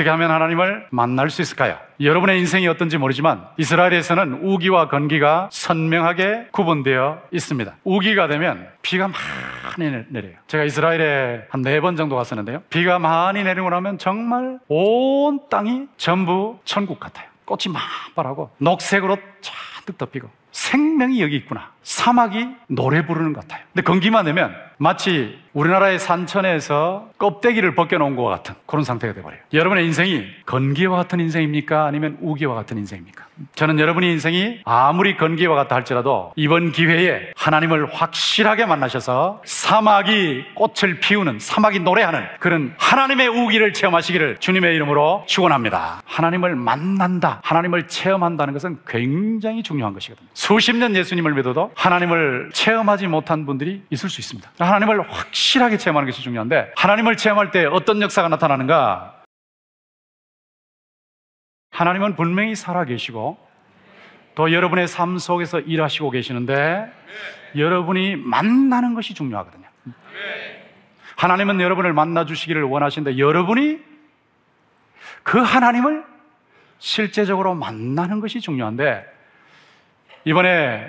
어떻게 하면 하나님을 만날 수 있을까요? 여러분의 인생이 어떤지 모르지만 이스라엘에서는 우기와 건기가 선명하게 구분되어 있습니다. 우기가 되면 비가 많이 내려요. 제가 이스라엘에 한 4번 정도 갔었는데요, 비가 많이 내리고 나면 정말 온 땅이 전부 천국 같아요. 꽃이 만발하고 녹색으로 잔뜩 덮이고 생명이 여기 있구나, 사막이 노래 부르는 것 같아요. 근데 건기만 되면 마치 우리나라의 산천에서 껍데기를 벗겨놓은 것 같은 그런 상태가 되어버려요. 여러분의 인생이 건기와 같은 인생입니까? 아니면 우기와 같은 인생입니까? 저는 여러분의 인생이 아무리 건기와 같다 할지라도 이번 기회에 하나님을 확실하게 만나셔서 사막이 꽃을 피우는, 사막이 노래하는 그런 하나님의 우기를 체험하시기를 주님의 이름으로 축원합니다. 하나님을 만난다, 하나님을 체험한다는 것은 굉장히 중요한 것이거든요. 수십 년 예수님을 믿어도 하나님을 체험하지 못한 분들이 있을 수 있습니다. 하나님을 확실하게 체험하는 것이 중요한데, 하나님을 체험할 때 어떤 역사가 나타나는가? 하나님은 분명히 살아계시고 또 여러분의 삶 속에서 일하시고 계시는데 여러분이 만나는 것이 중요하거든요. 하나님은 여러분을 만나주시기를 원하시는데 여러분이 그 하나님을 실제적으로 만나는 것이 중요한데, 이번에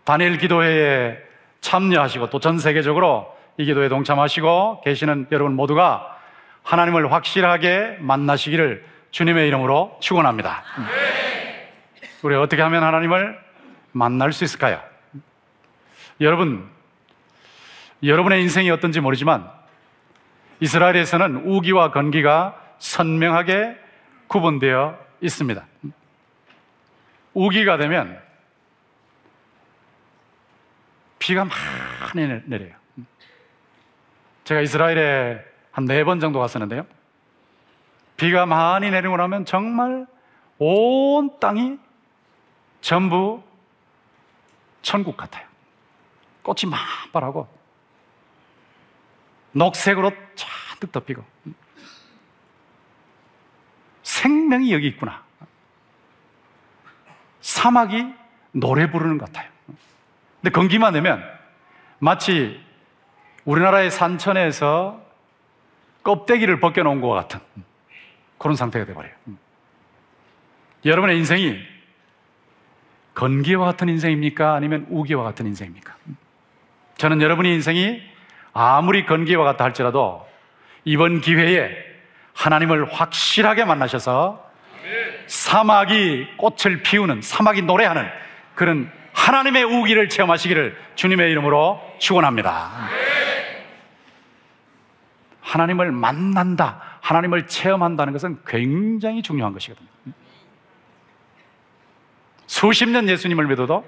다니엘 기도회에 참여하시고 또 전 세계적으로 이 기도에 동참하시고 계시는 여러분 모두가 하나님을 확실하게 만나시기를 주님의 이름으로 축원합니다. 우리 어떻게 하면 하나님을 만날 수 있을까요? 여러분의 인생이 어떤지 모르지만 이스라엘에서는 우기와 건기가 선명하게 구분되어 있습니다. 우기가 되면 비가 많이 내려요. 제가 이스라엘에 한 4번 정도 갔었는데요, 비가 많이 내리고 나면 정말 온 땅이 전부 천국 같아요. 꽃이 만발하고 녹색으로 잔뜩 덮이고 생명이 여기 있구나, 사막이 노래 부르는 것 같아요. 근데 건기만 되면 마치 우리나라의 산천에서 껍데기를 벗겨놓은 것 같은 그런 상태가 되어버려요. 여러분의 인생이 건기와 같은 인생입니까? 아니면 우기와 같은 인생입니까? 저는 여러분의 인생이 아무리 건기와 같다 할지라도 이번 기회에 하나님을 확실하게 만나셔서 사막이 꽃을 피우는, 사막이 노래하는 그런 하나님의 우기를 체험하시기를 주님의 이름으로 축원합니다. 하나님을 만난다, 하나님을 체험한다는 것은 굉장히 중요한 것이거든요. 수십 년 예수님을 믿어도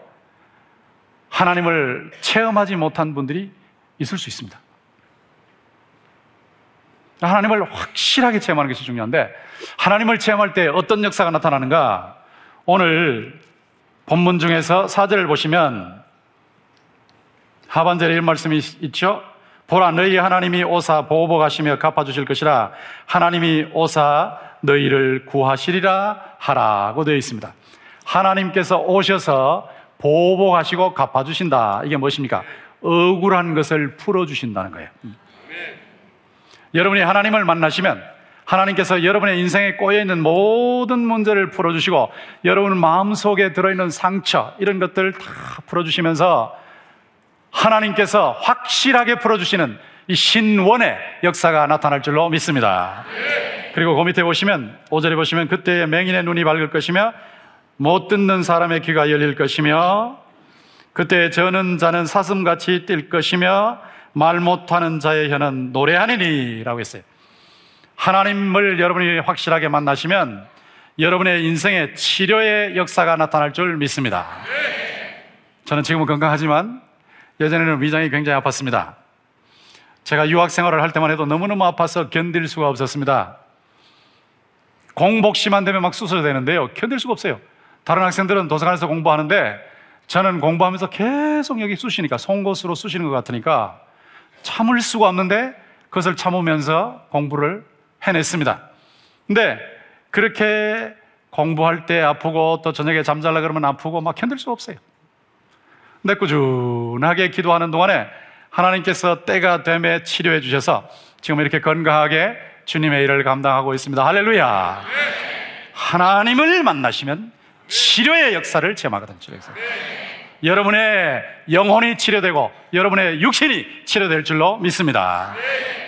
하나님을 체험하지 못한 분들이 있을 수 있습니다. 하나님을 확실하게 체험하는 것이 중요한데, 하나님을 체험할 때 어떤 역사가 나타나는가? 오늘 본문 중에서 4절을 보시면 하반절에 이런 말씀이 있죠. 보라, 너희 하나님이 오사 보복하시며 갚아주실 것이라, 하나님이 오사 너희를 구하시리라 하라고 되어 있습니다. 하나님께서 오셔서 보복하시고 갚아주신다. 이게 무엇입니까? 억울한 것을 풀어주신다는 거예요. 여러분이 하나님을 만나시면 하나님께서 여러분의 인생에 꼬여있는 모든 문제를 풀어주시고 여러분 마음속에 들어있는 상처, 이런 것들 다 풀어주시면서 하나님께서 확실하게 풀어주시는 이 신원의 역사가 나타날 줄로 믿습니다. 그리고 그 밑에 보시면 5절에 보시면 그때의 맹인의 눈이 밝을 것이며 못 듣는 사람의 귀가 열릴 것이며 그때 저는 자는 사슴같이 뛸 것이며 말 못하는 자의 혀는 노래하니니 라고 했어요. 하나님을 여러분이 확실하게 만나시면 여러분의 인생에 치료의 역사가 나타날 줄 믿습니다. 저는 지금은 건강하지만 예전에는 위장이 굉장히 아팠습니다. 제가 유학 생활을 할 때만 해도 너무너무 아파서 견딜 수가 없었습니다. 공복시만 되면 막 쑤셔야 되는데요, 견딜 수가 없어요. 다른 학생들은 도서관에서 공부하는데 저는 공부하면서 계속 여기 쑤시니까, 송곳으로 쑤시는 것 같으니까 참을 수가 없는데 그것을 참으면서 공부를 해냈습니다. 근데 그렇게 공부할 때 아프고 또 저녁에 잠자려고 그러면 아프고 막 견딜 수가 없어요. 근데 꾸준하게 기도하는 동안에 하나님께서 때가 됨에 치료해 주셔서 지금 이렇게 건강하게 주님의 일을 감당하고 있습니다. 할렐루야. 하나님을 만나시면 치료의 역사를 체험하거든요. 치료의 역사. 여러분의 영혼이 치료되고 여러분의 육신이 치료될 줄로 믿습니다.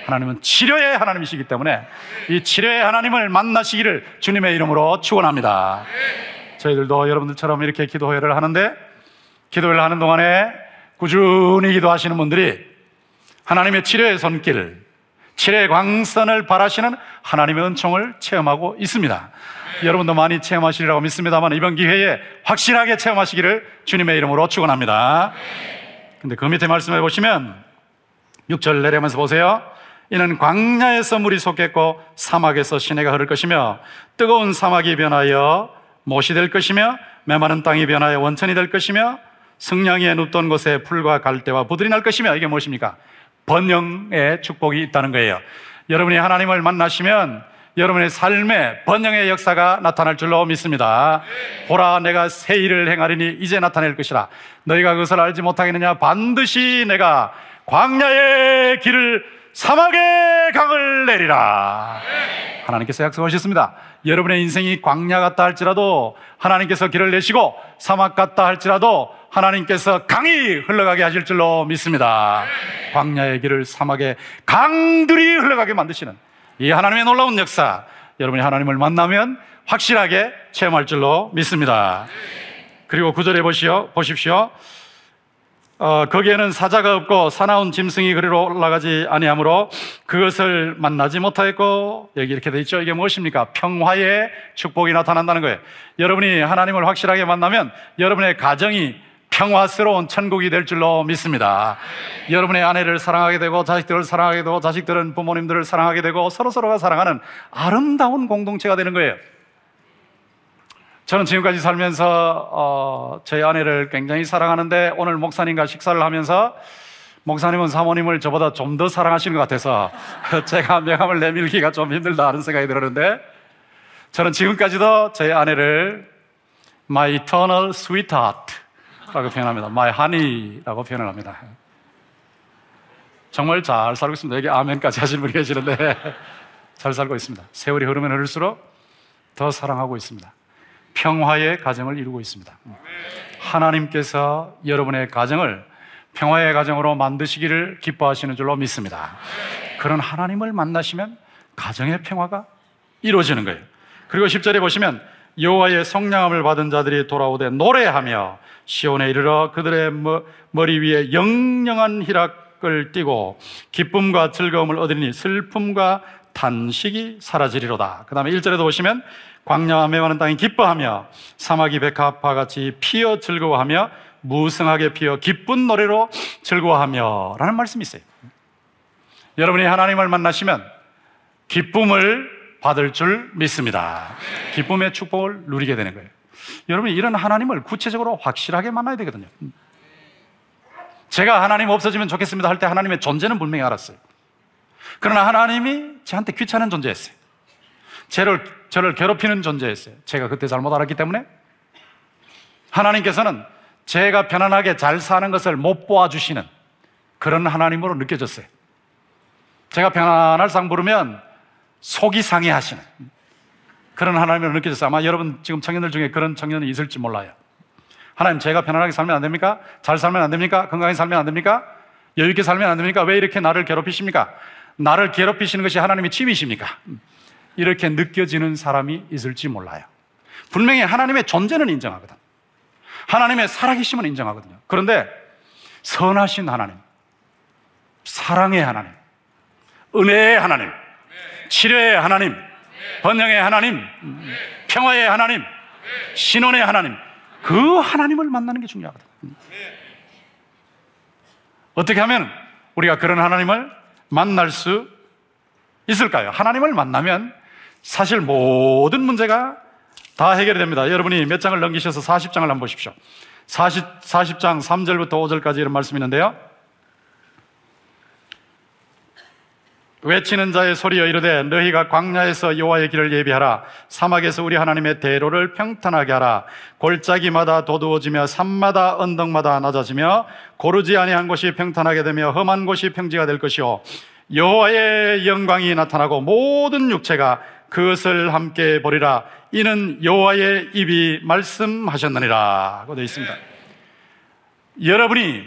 하나님은 치료의 하나님이시기 때문에 이 치료의 하나님을 만나시기를 주님의 이름으로 축원합니다. 저희들도 여러분들처럼 이렇게 기도회를 하는데, 기도회를 하는 동안에 꾸준히 기도하시는 분들이 하나님의 치료의 손길, 치료의 광선을 바라시는 하나님의 은총을 체험하고 있습니다. 여러분도 많이 체험하시리라고 믿습니다만 이번 기회에 확실하게 체험하시기를 주님의 이름으로 축원합니다. 근데 그 밑에 말씀해 보시면 6절 내려면서 보세요. 이는 광야에서 물이 솟겠고 사막에서 시내가 흐를 것이며 뜨거운 사막이 변하여 못이 될 것이며 메마른 땅이 변하여 원천이 될 것이며 승냥이에 눕던 곳에 풀과 갈대와 부들이 날 것이며, 이게 무엇입니까? 번영의 축복이 있다는 거예요. 여러분이 하나님을 만나시면 여러분의 삶에 번영의 역사가 나타날 줄로 믿습니다. 보라, 내가 새 일을 행하리니 이제 나타낼 것이라. 너희가 그것을 알지 못하겠느냐? 반드시 내가 광야의 길을 사막의 강을 내리라. 하나님께서 약속하셨습니다. 여러분의 인생이 광야 같다 할지라도 하나님께서 길을 내시고 사막 같다 할지라도 하나님께서 강이 흘러가게 하실 줄로 믿습니다. 광야의 길을 사막의 강들이 흘러가게 만드시는 이 하나님의 놀라운 역사, 여러분이 하나님을 만나면 확실하게 체험할 줄로 믿습니다. 그리고 9절에 보십시오. 거기에는 사자가 없고 사나운 짐승이 그리로 올라가지 아니하므로 그것을 만나지 못하였고, 여기 이렇게 돼 있죠. 이게 무엇입니까? 평화의 축복이 나타난다는 거예요. 여러분이 하나님을 확실하게 만나면 여러분의 가정이 평화스러운 천국이 될 줄로 믿습니다. 여러분의 아내를 사랑하게 되고 자식들을 사랑하게 되고 자식들은 부모님들을 사랑하게 되고 서로서로가 사랑하는 아름다운 공동체가 되는 거예요. 저는 지금까지 살면서 저희 아내를 굉장히 사랑하는데, 오늘 목사님과 식사를 하면서 목사님은 사모님을 저보다 좀 더 사랑하시는 것 같아서 제가 명함을 내밀기가 좀 힘들다 하는 생각이 들었는데, 저는 지금까지도 저희 아내를 My eternal sweetheart 라고 표현합니다. My honey라고 표현을 합니다. 정말 잘 살고 있습니다. 여기 아멘까지 하시는 분이 계시는데 잘 살고 있습니다. 세월이 흐르면 흐를수록 더 사랑하고 있습니다. 평화의 가정을 이루고 있습니다. 하나님께서 여러분의 가정을 평화의 가정으로 만드시기를 기뻐하시는 줄로 믿습니다. 그런 하나님을 만나시면 가정의 평화가 이루어지는 거예요. 그리고 10절에 보시면 여호와의 성령함을 받은 자들이 돌아오되 노래하며 시온에 이르러 그들의 머리 위에 영영한 희락을 띠고 기쁨과 즐거움을 얻으리니 슬픔과 탄식이 사라지리로다. 그 다음에 1절에도 보시면 광야와 메마른 땅이 기뻐하며 사막이 백합화 같이 피어 즐거워하며 무성하게 피어 기쁜 노래로 즐거워하며 라는 말씀이 있어요. 여러분이 하나님을 만나시면 기쁨을 받을 줄 믿습니다. 기쁨의 축복을 누리게 되는 거예요. 여러분이 이런 하나님을 구체적으로 확실하게 만나야 되거든요. 제가 하나님 없어지면 좋겠습니다 할 때 하나님의 존재는 분명히 알았어요. 그러나 하나님이 저한테 귀찮은 존재였어요. 저를 괴롭히는 존재였어요. 제가 그때 잘못 알았기 때문에 하나님께서는 제가 편안하게 잘 사는 것을 못 보아주시는 그런 하나님으로 느껴졌어요. 제가 편안할 상 부르면 속이 상해하시는 그런 하나님으로 느껴졌어요. 아마 여러분 지금 청년들 중에 그런 청년이 있을지 몰라요. 하나님, 제가 편안하게 살면 안 됩니까? 잘 살면 안 됩니까? 건강하게 살면 안 됩니까? 여유 있게 살면 안 됩니까? 왜 이렇게 나를 괴롭히십니까? 나를 괴롭히시는 것이 하나님의 취미십니까? 이렇게 느껴지는 사람이 있을지 몰라요. 분명히 하나님의 존재는 인정하거든. 하나님의 살아계심은 인정하거든요. 그런데 선하신 하나님, 사랑의 하나님, 은혜의 하나님, 치료의 하나님, 번영의 하나님, 평화의 하나님, 신원의 하나님, 그 하나님을 만나는 게 중요하거든. 어떻게 하면 우리가 그런 하나님을 만날 수 있을까요? 하나님을 만나면 사실 모든 문제가 다 해결이 됩니다. 여러분이 몇 장을 넘기셔서 40장을 한번 보십시오. 40장 3절부터 5절까지 이런 말씀이 있는데요. 외치는 자의 소리여 이르되 너희가 광야에서 여호와의 길을 예비하라. 사막에서 우리 하나님의 대로를 평탄하게 하라. 골짜기마다 도두어지며 산마다 언덕마다 낮아지며 고르지 아니한 곳이 평탄하게 되며 험한 곳이 평지가 될 것이요 여호와의 영광이 나타나고 모든 육체가 그것을 함께 보리라. 이는 여호와의 입이 말씀하셨느니라 고 되어 있습니다. 여러분이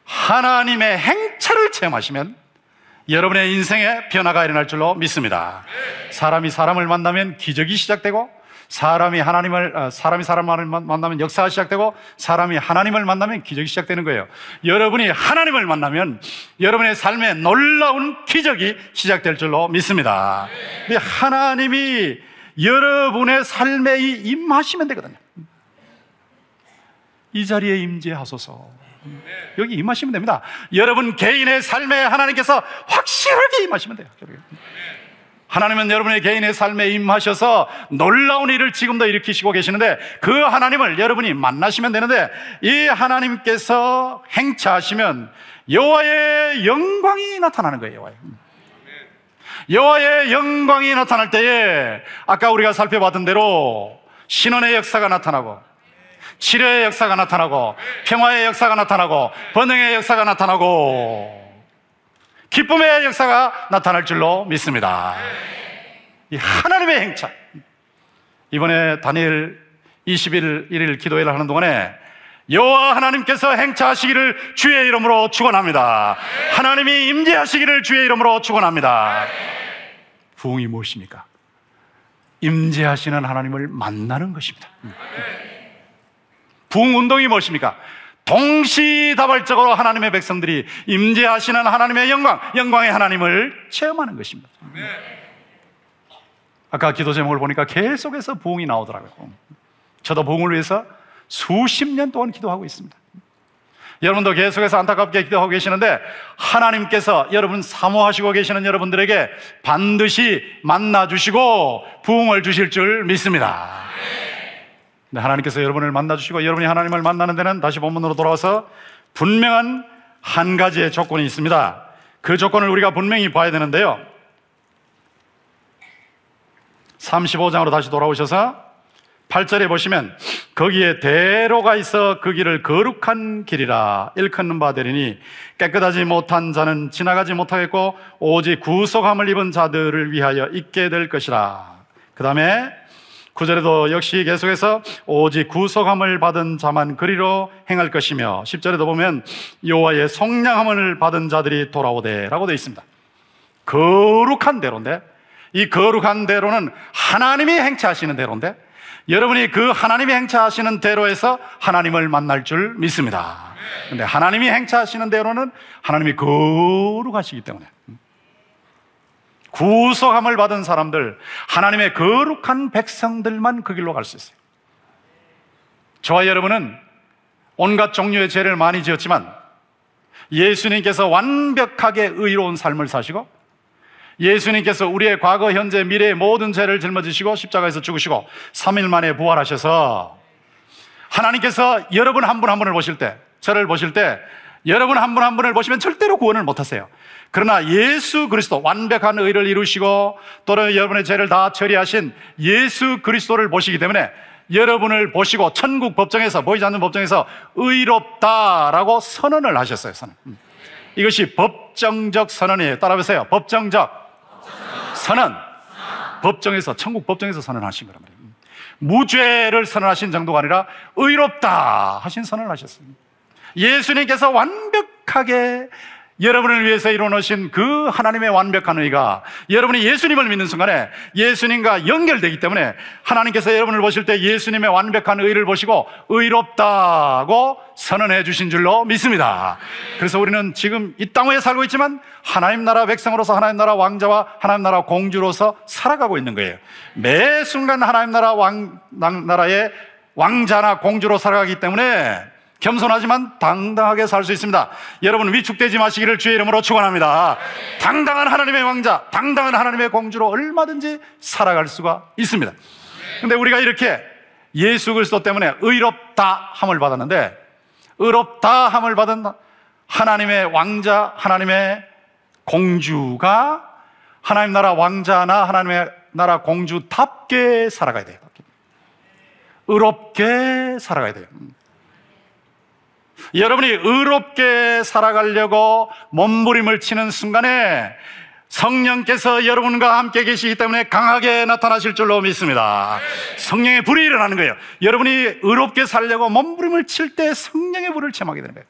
하나님의 행차를 체험하시면 여러분의 인생에 변화가 일어날 줄로 믿습니다. 사람이 사람을 만나면 기적이 시작되고, 사람이 사람을 만나면 역사가 시작되고, 사람이 하나님을 만나면 기적이 시작되는 거예요. 여러분이 하나님을 만나면 여러분의 삶에 놀라운 기적이 시작될 줄로 믿습니다. 하나님이 여러분의 삶에 임하시면 되거든요. 이 자리에 임재하소서. 여기 임하시면 됩니다. 여러분 개인의 삶에 하나님께서 확실하게 임하시면 돼요. 하나님은 여러분의 개인의 삶에 임하셔서 놀라운 일을 지금도 일으키시고 계시는데, 그 하나님을 여러분이 만나시면 되는데, 이 하나님께서 행차하시면 여호와의 영광이 나타나는 거예요. 여호와의 영광이 나타날 때에 아까 우리가 살펴봤던 대로 신원의 역사가 나타나고, 치료의 역사가 나타나고, 평화의 역사가 나타나고, 번영의 역사가 나타나고, 기쁨의 역사가 나타날 줄로 믿습니다. 이 하나님의 행차. 이번에 다니엘 21일 기도회를 하는 동안에 여호와 하나님께서 행차하시기를 주의 이름으로 축원합니다. 하나님이 임재하시기를 주의 이름으로 축원합니다. 부흥이 무엇입니까? 임재하시는 하나님을 만나는 것입니다. 부흥 운동이 무엇입니까? 동시다발적으로 하나님의 백성들이 임재하시는 하나님의 영광의 하나님을 체험하는 것입니다. 아까 기도 제목을 보니까 계속해서 부흥이 나오더라고요. 저도 부흥을 위해서 수십 년 동안 기도하고 있습니다. 여러분도 계속해서 안타깝게 기도하고 계시는데, 하나님께서 여러분 사모하시고 계시는 여러분들에게 반드시 만나주시고 부흥을 주실 줄 믿습니다. 하나님께서 여러분을 만나주시고, 여러분이 하나님을 만나는 데는, 다시 본문으로 돌아와서 분명한 한 가지의 조건이 있습니다. 그 조건을 우리가 분명히 봐야 되는데요, 35장으로 다시 돌아오셔서 8절에 보시면 거기에 대로가 있어 그 길을 거룩한 길이라 일컫는 바 되리니 깨끗하지 못한 자는 지나가지 못하겠고 오직 구속함을 입은 자들을 위하여 있게 될 것이라. 그 다음에 9절에도 역시 계속해서 오직 구속함을 받은 자만 그리로 행할 것이며, 10절에도 보면 여호와의 속량함을 받은 자들이 돌아오되 라고 되어 있습니다. 거룩한 대로인데, 이 거룩한 대로는 하나님이 행차하시는 대로인데, 여러분이 그 하나님이 행차하시는 대로에서 하나님을 만날 줄 믿습니다. 그런데 하나님이 행차하시는 대로는 하나님이 거룩하시기 때문에 구속함을 받은 사람들, 하나님의 거룩한 백성들만 그 길로 갈 수 있어요. 저와 여러분은 온갖 종류의 죄를 많이 지었지만 예수님께서 완벽하게 의로운 삶을 사시고, 예수님께서 우리의 과거, 현재, 미래의 모든 죄를 짊어지시고 십자가에서 죽으시고 3일 만에 부활하셔서, 하나님께서 여러분 한 분 한 분을 보실 때, 저를 보실 때 여러분 한 분 한 분을 보시면 절대로 구원을 못하세요. 그러나 예수 그리스도, 완벽한 의를 이루시고 또는 여러분의 죄를 다 처리하신 예수 그리스도를 보시기 때문에 여러분을 보시고 천국 법정에서, 보이지 않는 법정에서 의롭다라고 선언을 하셨어요. 선언. 이것이 법정적 선언이에요. 따라해보세요. 법정적 선언. 법정에서, 천국 법정에서 선언하신 거란 말이에요. 무죄를 선언하신 정도가 아니라 의롭다 하신 선언을 하셨어요. 예수님께서 완벽하게 여러분을 위해서 이루어놓으신 그 하나님의 완벽한 의가 여러분이 예수님을 믿는 순간에 예수님과 연결되기 때문에, 하나님께서 여러분을 보실 때 예수님의 완벽한 의를 보시고 의롭다고 선언해 주신 줄로 믿습니다. 그래서 우리는 지금 이 땅 위에 살고 있지만 하나님 나라 백성으로서, 하나님 나라 왕자와 하나님 나라 공주로서 살아가고 있는 거예요. 매 순간 하나님 나라의 왕자나 공주로 살아가기 때문에 겸손하지만 당당하게 살 수 있습니다. 여러분 위축되지 마시기를 주의 이름으로 축원합니다. 당당한 하나님의 왕자, 당당한 하나님의 공주로 얼마든지 살아갈 수가 있습니다. 그런데 우리가 이렇게 예수 그리스도 때문에 의롭다 함을 받았는데, 의롭다 함을 받은 하나님의 왕자, 하나님의 공주가 하나님 나라 왕자나 하나님의 나라 공주답게 살아가야 돼요. 의롭게 살아가야 돼요. 여러분이 의롭게 살아가려고 몸부림을 치는 순간에 성령께서 여러분과 함께 계시기 때문에 강하게 나타나실 줄로 믿습니다. 성령의 불이 일어나는 거예요. 여러분이 의롭게 살려고 몸부림을 칠 때 성령의 불을 체험하게 되는 거예요.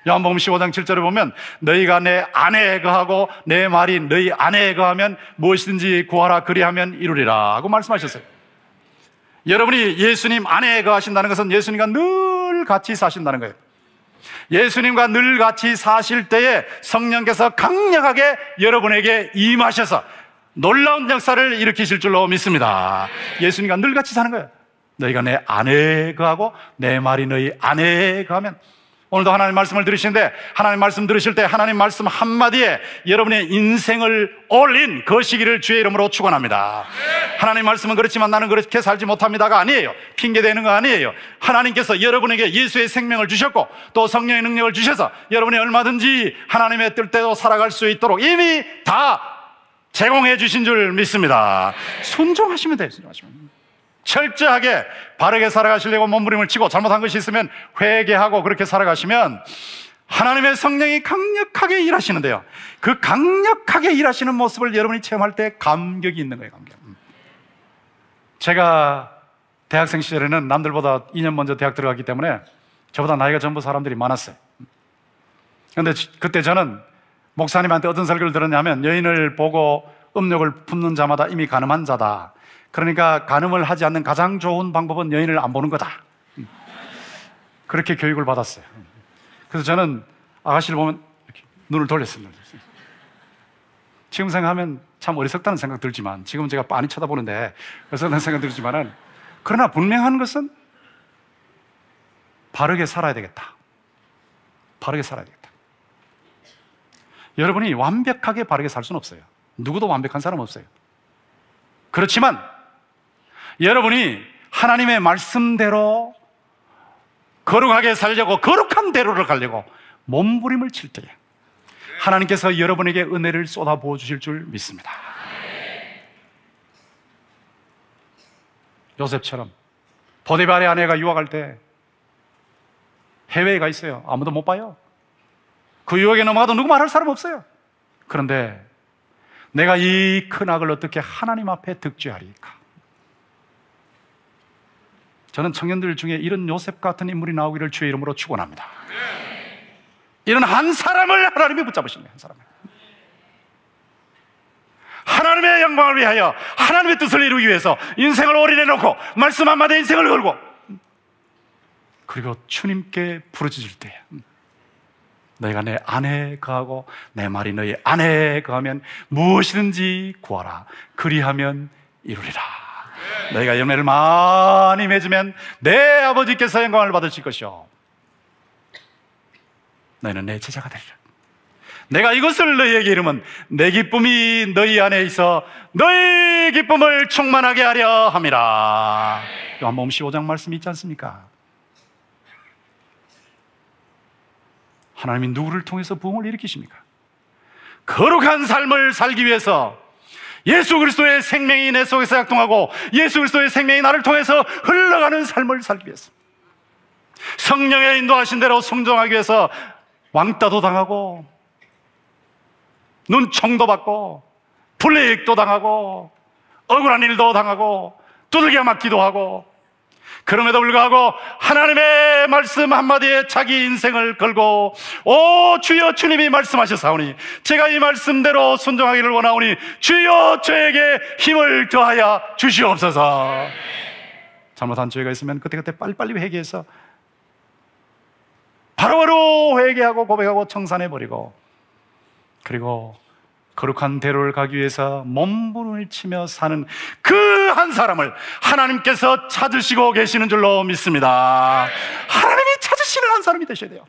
요한복음 15장 7절에 보면 너희가 내 안에 거하고 내 말이 너희 안에 거하면 무엇이든지 구하라 그리하면 이루리라 고 말씀하셨어요. 여러분이 예수님 안에 거하신다는 것은 예수님과 늘 같이 사신다는 거예요. 예수님과 늘 같이 사실 때에 성령께서 강력하게 여러분에게 임하셔서 놀라운 역사를 일으키실 줄로 믿습니다. 예수님과 늘 같이 사는 거예요. 너희가 내 안에 거하고 내 말이 너희 안에 거하면. 오늘도 하나님 말씀을 들으시는데 하나님 말씀 들으실 때 하나님 말씀 한마디에 여러분의 인생을 올린 거시기를 주의 이름으로 축원합니다. 하나님 말씀은 그렇지만 나는 그렇게 살지 못합니다가 아니에요. 핑계대는 거 아니에요. 하나님께서 여러분에게 예수의 생명을 주셨고 또 성령의 능력을 주셔서 여러분이 얼마든지 하나님의 뜻대로 살아갈 수 있도록 이미 다 제공해 주신 줄 믿습니다. 순종하시면 돼요. 순종하시면. 철저하게 바르게 살아가시려고 몸부림을 치고 잘못한 것이 있으면 회개하고 그렇게 살아가시면 하나님의 성령이 강력하게 일하시는데요, 그 강력하게 일하시는 모습을 여러분이 체험할 때 감격이 있는 거예요. 감격. 제가 대학생 시절에는 남들보다 2년 먼저 대학 들어갔기 때문에 저보다 나이가 전부 사람들이 많았어요. 그런데 그때 저는 목사님한테 어떤 설교를 들었냐면 여인을 보고 음욕을 품는 자마다 이미 간음한 자다. 그러니까 간음을 하지 않는 가장 좋은 방법은 여인을 안 보는 거다. 그렇게 교육을 받았어요. 그래서 저는 아가씨를 보면 이렇게 눈을 돌렸습니다. 지금 생각하면 참 어리석다는 생각 들지만, 지금 제가 빤히 쳐다보는데 어리석다는 생각 들지만은, 그러나 분명한 것은 바르게 살아야 되겠다. 바르게 살아야 되겠다. 여러분이 완벽하게 바르게 살 수는 없어요. 누구도 완벽한 사람 없어요. 그렇지만 여러분이 하나님의 말씀대로 거룩하게 살려고, 거룩한 대로를 가려고 몸부림을 칠 때에 하나님께서 여러분에게 은혜를 쏟아부어 주실 줄 믿습니다. 요셉처럼 보디발의 아내가 유학할 때 해외에 가 있어요. 아무도 못 봐요. 그 유학에 넘어가도 누구 말할 사람 없어요. 그런데 내가 이 큰 악을 어떻게 하나님 앞에 득죄하리까? 저는 청년들 중에 이런 요셉 같은 인물이 나오기를 주의 이름으로 축원합니다. 이런 한 사람을 하나님이 붙잡으시네요. 한 사람을. 하나님의 영광을 위하여, 하나님의 뜻을 이루기 위해서 인생을 올인해놓고 말씀 한마디에 인생을 걸고, 그리고 주님께 부르짖을 때 너희가 내 안에 거하고 내 말이 너희 안에 거하면 무엇이든지 구하라 그리하면 이루리라. 너희가 열매를 많이 맺으면 내 아버지께서 영광을 받으실 것이요 너희는 내 제자가 되리라. 내가 이것을 너희에게 이르면 내 기쁨이 너희 안에 있어 너희 기쁨을 충만하게 하려 함이라. 요한복음 15장 말씀이 있지 않습니까? 하나님이 누구를 통해서 부흥을 일으키십니까? 거룩한 삶을 살기 위해서 예수 그리스도의 생명이 내 속에서 작동하고 예수 그리스도의 생명이 나를 통해서 흘러가는 삶을 살기 위해서, 성령의 인도하신 대로 순종하기 위해서 왕따도 당하고 눈총도 받고 불이익도 당하고 억울한 일도 당하고 두들겨 맞기도 하고, 그럼에도 불구하고 하나님의 말씀 한마디에 자기 인생을 걸고 오 주여 주님이 말씀하셨사오니 제가 이 말씀대로 순종하기를 원하오니 주여 저에게 힘을 더하여 주시옵소서. 잘못한 죄가 있으면 그때그때 빨리빨리 회개해서 바로바로 회개하고 고백하고 청산해버리고, 그리고 거룩한 대로를 가기 위해서 몸부림을 치며 사는 그 한 사람을 하나님께서 찾으시고 계시는 줄로 믿습니다. 하나님이 찾으시는 한 사람이 되셔야 돼요.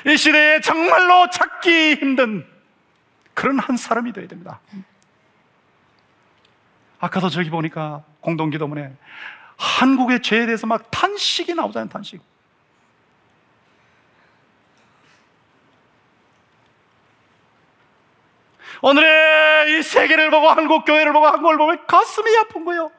이 시대에 정말로 찾기 힘든 그런 한 사람이 되어야 됩니다. 아까도 저기 보니까 공동기도문에 한국의 죄에 대해서 막 탄식이 나오잖아요. 탄식. 오늘의 이 세계를 보고 한국 교회를 보고 한국을 보면 가슴이 아픈 거예요.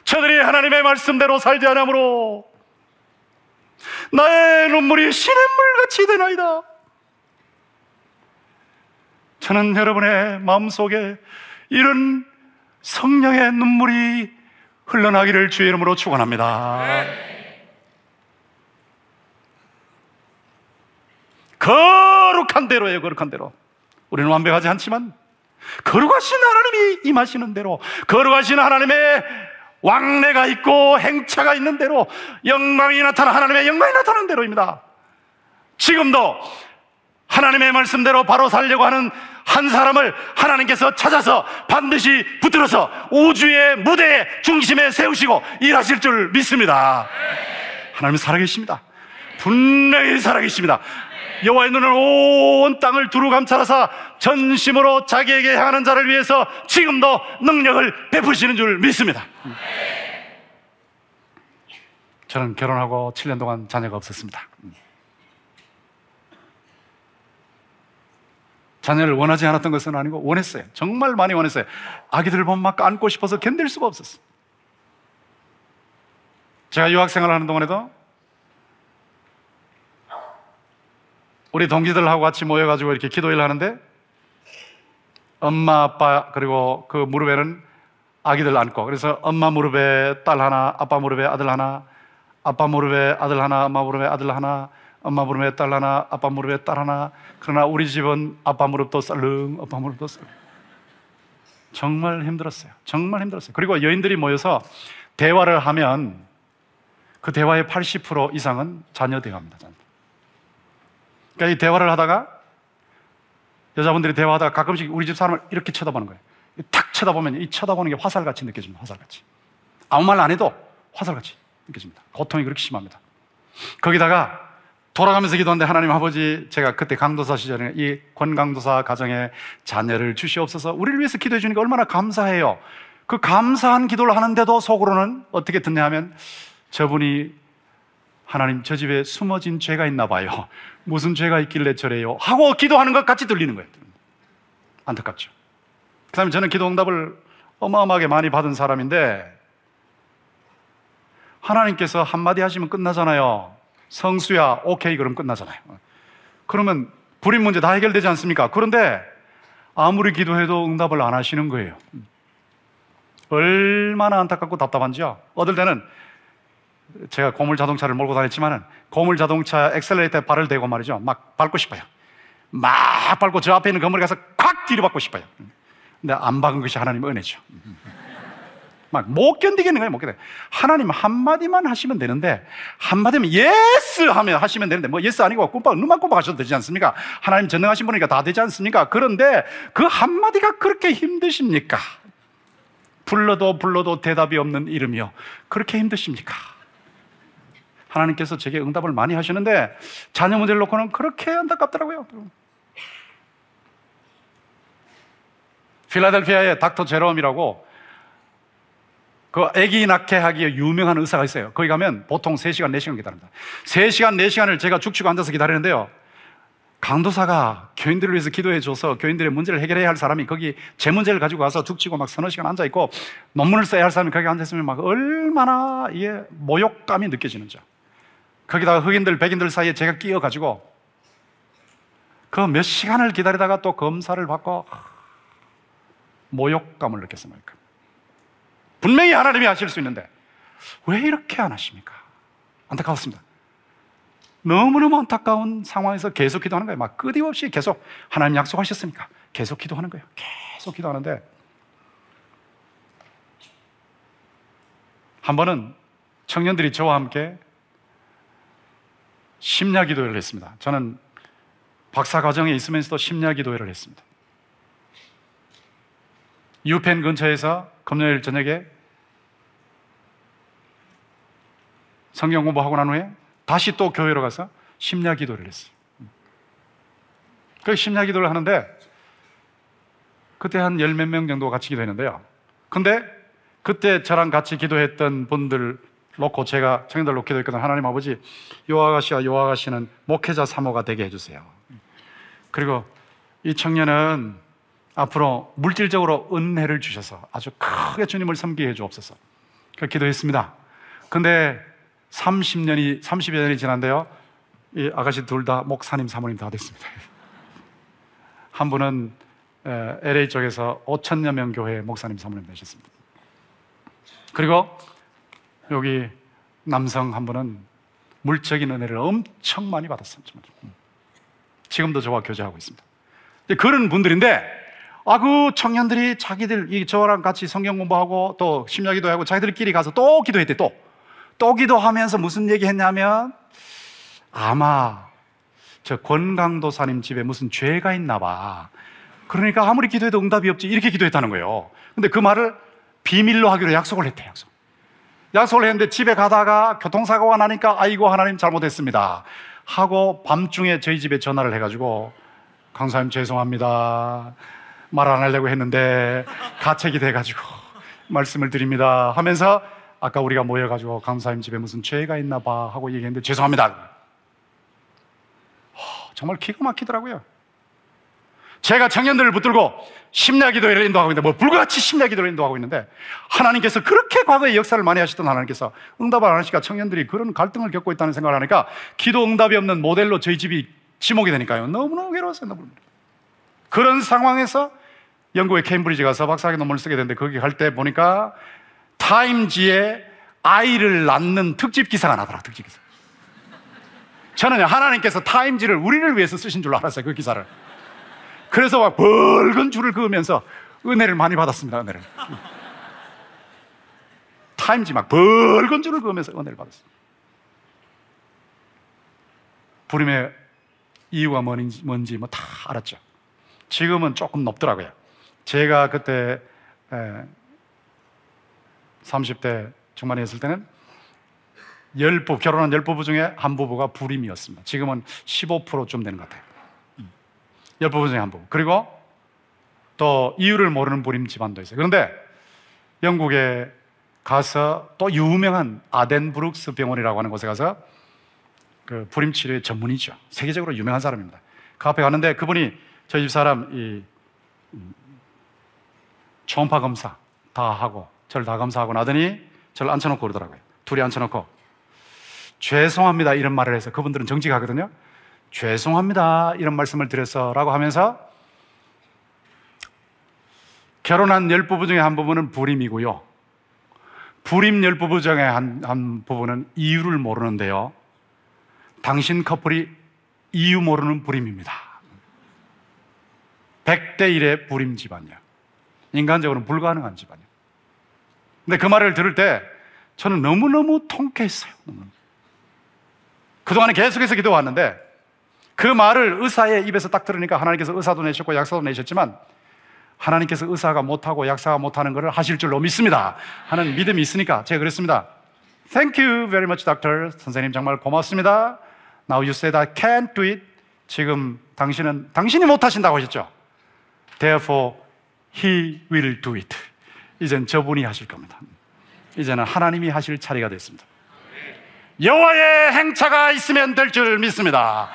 저들이 하나님의 말씀대로 살지 않으므로 나의 눈물이 시냇물같이 되나이다. 저는 여러분의 마음속에 이런 성령의 눈물이 흘러나기를 주의 이름으로 축원합니다. 거룩한 대로예요. 거룩한 대로. 우리는 완벽하지 않지만 거룩하신 하나님이 임하시는 대로, 거룩하신 하나님의 왕래가 있고 행차가 있는 대로, 영광이 나타나 하나님의 영광이 나타나는 대로입니다. 지금도 하나님의 말씀대로 바로 살려고 하는 한 사람을 하나님께서 찾아서 반드시 붙들어서 우주의 무대의 중심에 세우시고 일하실 줄 믿습니다. 하나님은 살아계십니다. 분명히 살아계십니다. 여호와의 눈은 온 땅을 두루 감찰하사 전심으로 자기에게 향하는 자를 위해서 지금도 능력을 베푸시는 줄 믿습니다. 저는 결혼하고 7년 동안 자녀가 없었습니다. 자녀를 원하지 않았던 것은 아니고 원했어요. 정말 많이 원했어요. 아기들 보면 막 안고 싶어서 견딜 수가 없었어요. 제가 유학생활 하는 동안에도 우리 동기들하고 같이 모여가지고 이렇게 기도회를 하는데 엄마, 아빠, 그리고 그 무릎에는 아기들 안고, 그래서 엄마 무릎에 딸 하나, 아빠 무릎에 아들 하나, 아빠 무릎에 아들 하나, 엄마 무릎에 아들 하나, 엄마 무릎에 딸 하나, 아빠 무릎에 딸 하나. 그러나 우리 집은 아빠 무릎도 썰렁, 아빠 무릎도 썰렁. 정말 힘들었어요. 정말 힘들었어요. 그리고 여인들이 모여서 대화를 하면 그 대화의 80% 이상은 자녀 대화입니다. 그러니까 이 대화를 하다가 여자분들이 대화하다가 가끔씩 우리 집 사람을 이렇게 쳐다보는 거예요. 탁 쳐다보면 이 쳐다보는 게 화살같이 느껴집니다. 화살같이. 아무 말 안 해도 화살같이 느껴집니다. 고통이 그렇게 심합니다. 거기다가 돌아가면서 기도하는데, 하나님 아버지, 제가 그때 강도사 시절에 이 권강도사 가정에 자녀를 주시옵소서, 우리를 위해서 기도해 주니까 얼마나 감사해요. 그 감사한 기도를 하는데도 속으로는 어떻게 듣냐 하면, 저분이 하나님, 저 집에 숨어진 죄가 있나 봐요. 무슨 죄가 있길래 저래요? 하고 기도하는 것 같이 들리는 거예요. 안타깝죠. 그 다음에 저는 기도 응답을 어마어마하게 많이 받은 사람인데, 하나님께서 한마디 하시면 끝나잖아요. 성수야, 오케이, 그럼 끝나잖아요. 그러면 불임 문제 다 해결되지 않습니까? 그런데 아무리 기도해도 응답을 안 하시는 거예요. 얼마나 안타깝고 답답한지요. 어떨 때는 제가 고물 자동차를 몰고 다녔지만은 고물 자동차 엑셀레이터에 발을 대고 말이죠, 막 밟고 싶어요. 막 밟고 저 앞에 있는 건물에 가서 콱 뒤로 받고 싶어요. 근데 안 박은 것이 하나님의 은혜죠. 막 못 견디겠는 거예요. 못 견뎌. 하나님 한마디만 하시면 되는데, 한마디면 예스 하면 하시면 되는데, 뭐 예스 아니고 눈만 꼼빡 하셔도 되지 않습니까? 하나님 전능하신 분이니까 다 되지 않습니까? 그런데 그 한마디가 그렇게 힘드십니까? 불러도 대답이 없는 이름이요, 그렇게 힘드십니까? 하나님께서 제게 응답을 많이 하시는데 자녀 문제를 놓고는 그렇게 안타깝더라고요. 필라델피아에 닥터 제롬이라고 그 아기 낳게 하기에 유명한 의사가 있어요. 거기 가면 보통 3시간, 4시간 기다립니다. 3시간, 4시간을 제가 죽치고 앉아서 기다리는데요, 강도사가 교인들을 위해서 기도해 줘서 교인들의 문제를 해결해야 할 사람이 거기 제 문제를 가지고 와서 죽치고 막 서너 시간 앉아있고 논문을 써야 할 사람이 거기 앉아있으면 막 얼마나 이게 모욕감이 느껴지는지. 거기다가 흑인들, 백인들 사이에 제가 끼어가지고 그 몇 시간을 기다리다가 또 검사를 받고 모욕감을 느꼈어요. 분명히 하나님이 하실 수 있는데 왜 이렇게 안 하십니까? 안타까웠습니다. 너무너무 안타까운 상황에서 계속 기도하는 거예요. 막 끊임없이 계속, 하나님 약속하셨으니까 계속 기도하는 거예요. 계속 기도하는데, 한 번은 청년들이 저와 함께 심야 기도회를 했습니다. 저는 박사 과정에 있으면서도 심야 기도회를 했습니다. 유펜 근처에서 금요일 저녁에 성경 공부하고 난 후에 다시 또 교회로 가서 심야 기도를 했어요. 그 심야 기도를 하는데 그때 한 10몇 명 정도 같이 기도했는데요, 근데 그때 저랑 같이 기도했던 분들 놓고 제가 청년들 기도했거든. 하나님 아버지, 요아가씨는 목회자 사모가 되게 해주세요. 그리고 이 청년은 앞으로 물질적으로 은혜를 주셔서 아주 크게 주님을 섬기게 해주옵소서. 그렇게 기도했습니다. 근데 30여 년이 지난데요, 이 아가씨 둘 다 목사님, 사모님 다 됐습니다. 한 분은 LA 쪽에서 5천여 명 교회 목사님, 사모님 되셨습니다. 그리고 여기 남성 한 분은 물적인 은혜를 엄청 많이 받았습니다. 지금도 저와 교제하고 있습니다. 그런 분들인데, 그 청년들이 자기들, 저랑 같이 성경 공부하고 또 심야기도 하고 자기들끼리 가서 또 기도했대. 또 기도하면서 무슨 얘기 했냐면, 아마 저 권강도사님 집에 무슨 죄가 있나 봐. 그러니까 아무리 기도해도 응답이 없지, 이렇게 기도했다는 거예요. 근데 그 말을 비밀로 하기로 약속을 했대. 약속을 했는데 집에 가다가 교통사고가 나니까 아이고 하나님 잘못했습니다 하고 밤중에 저희 집에 전화를 해가지고, 강사님 죄송합니다, 말 안 하려고 했는데 가책이 돼가지고 말씀을 드립니다 하면서, 아까 우리가 모여가지고 강사님 집에 무슨 죄가 있나 봐 하고 얘기했는데 죄송합니다. 정말 기가 막히더라고요. 제가 청년들을 붙들고 심야기도회를 인도하고 있는데, 불같이 심야기도를 인도하고 있는데, 하나님께서 그렇게 과거에 역사를 많이 하셨던 하나님께서 응답을 안 하시니까 청년들이 그런 갈등을 겪고 있다는 생각을 하니까 기도 응답이 없는 모델로 저희 집이 지목이 되니까요, 너무너무 괴로웠어요. 너무. 그런 상황에서 영국의 케임브리지 가서 박사학위 논문을 쓰게 됐는데, 거기 갈 때 보니까 타임지에 아이를 낳는 특집 기사가 나더라. 특집 기사. 저는 하나님께서 타임지를 우리를 위해서 쓰신 줄 알았어요, 그 기사를. 그래서 막 붉은 줄을 그으면서 은혜를 많이 받았습니다. 은혜를. 타임지 막 붉은 줄을 그으면서 은혜를 받았어요. 부림의 이유가 뭔지 다 알았죠. 지금은 조금 높더라고요. 제가 그때 30대 중반에 있을 때는 결혼한 10부부 중에 한 부부가 불임이었습니다. 지금은 15%좀 되는 것 같아요. 10부부 중에 한 부부. 그리고 또 이유를 모르는 불임 집안도 있어요. 그런데 영국에 가서 또 유명한 아덴 브룩스 병원이라고 하는 곳에 가서 그 불임 치료의 전문이죠. 세계적으로 유명한 사람입니다. 그 앞에 갔는데 그분이 저희 집 사람 초음파 검사 다 하고 저를 다 검사하고 나더니 저를 앉혀놓고 그러더라고요. 둘이 앉혀놓고 죄송합니다 이런 말을 해서, 그분들은 정직하거든요. 죄송합니다 이런 말씀을 드렸어 라고 하면서, 결혼한 10부부 중에 한 부부는 불임이고요, 불임 10부부 중에 한 부부는 이유를 모르는데요, 당신 커플이 이유 모르는 불임입니다. 100대 1의 불임 집안이야. 인간적으로는 불가능한 집안이야. 근데 그 말을 들을 때 저는 너무너무 통쾌했어요. 그동안에 계속해서 기도왔는데 그 말을 의사의 입에서 딱 들으니까, 하나님께서 의사도 내셨고 약사도 내셨지만 하나님께서 의사가 못하고 약사가 못하는 것을 하실 줄로 믿습니다 하는 믿음이 있으니까 제가 그랬습니다. Thank you very much, doctor. 선생님 정말 고맙습니다. Now you said I can't do it. 지금 당신이 못하신다고 하셨죠. Therefore he will do it. 이젠 저분이 하실 겁니다. 이제는 하나님이 하실 차례가 됐습니다. 여호와의 행차가 있으면 될 줄 믿습니다.